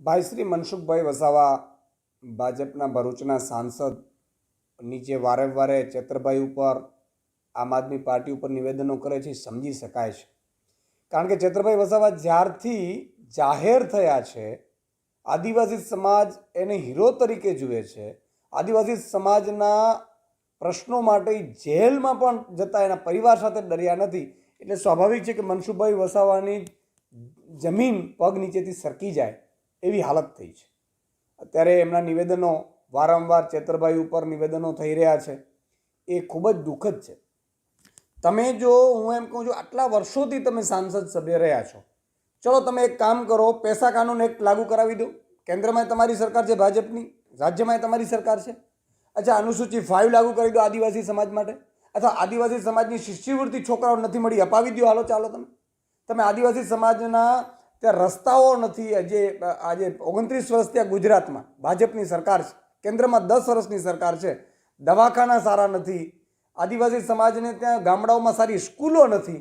ભાઈ શ્રી મનસુખભાઈ વસાવા ભાજપના ભરૂચના સાંસદની જે વારે વારે ચેતરભાઈ ઉપર આમ આદમી પાર્ટી ઉપર નિવેદનો કરે છે એ સમજી શકાય છે. કારણ કે ચેતરભાઈ વસાવા જ્યારથી જાહેર થયા છે આદિવાસી સમાજ એને હીરો તરીકે જુએ છે. આદિવાસી સમાજના પ્રશ્નો માટે જેલમાં પણ જતા એના પરિવાર સાથે ડર્યા નથી. એટલે સ્વાભાવિક છે કે મનસુખભાઈ વસાવાની જમીન પગ નીચેથી સરકી જાય એવી હાલત થઈ છે. અત્યારે એમના નિવેદનો વારંવાર ચેતરભાઈ ઉપર નિવેદનો થઈ રહ્યા છે એ ખૂબ જ દુઃખદ છે. તમે જો હું એમ કહું છું આટલા વર્ષોથી તમે સાંસદ સભ્ય રહ્યા છો, ચલો તમે એક કામ કરો, પૈસા કાનૂન એક્ટ લાગુ કરાવી દો. કેન્દ્રમાં તમારી સરકાર છે ભાજપની, રાજ્યમાં તમારી સરકાર છે. અચ્છા, અનુસૂચિ 5 લાગુ કરી દો આદિવાસી સમાજ માટે, અથવા આદિવાસી સમાજની શિષ્યવૃત્તિ છોકરાઓ નથી મળી અપાવી દો. હાલો ચાલો તમે આદિવાસી સમાજના ત્યાં રસ્તાઓ નથી. આજે 29 વર્ષ ત્યાં ગુજરાતમાં ભાજપની સરકાર છે, કેન્દ્રમાં 10 વર્ષની સરકાર છે, દવાખાના સારા નથી, આદિવાસી સમાજને ત્યાં ગામડાઓમાં સારી સ્કૂલો નથી,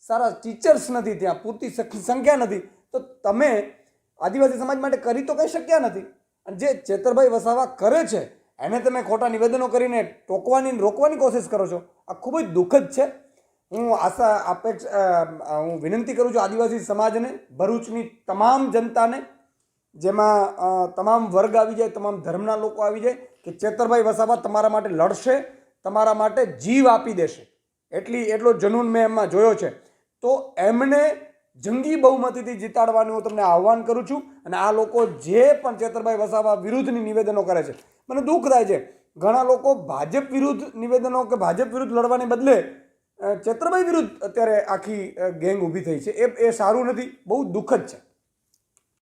સારા ટીચર્સ નથી, ત્યાં પૂરતી સંખ્યા નથી. તો તમે આદિવાસી સમાજ માટે કરી તો કંઈ શક્યા નથી. અને જે ચેતરભાઈ વસાવા કરે છે એને તમે ખોટા નિવેદનો કરીને રોકવાની કોશિશ કરો છો. આ ખૂબ જ દુઃખદ છે. હું વિનંતી કરું છું આદિવાસી સમાજને, ભરૂચની તમામ જનતાને, જેમાં તમામ વર્ગ આવી જાય, તમામ ધર્મના લોકો આવી જાય, કે ચેતરભાઈ વસાવા તમારા માટે લડશે, તમારા માટે જીવ આપી દેશે. એટલો જનૂન મેં એમાં જોયો છે. તો એમને જંગી બહુમતીથી જીતાડવાનું હું તમને આહ્વાન કરું છું. અને આ લોકો જે પણ ચેતરભાઈ વસાવા વિરુદ્ધની નિવેદનો કરે છે, મને દુઃખ થાય છે. ઘણા લોકો ભાજપ વિરુદ્ધ નિવેદનો કે ભાજપ વિરુદ્ધ લડવાને બદલે ચેતરભાઈ વિરુદ્ધ અત્યારે આખી ગેંગ ઊભી થઈ છે. એ સારું નથી, બહુ દુઃખદ છે.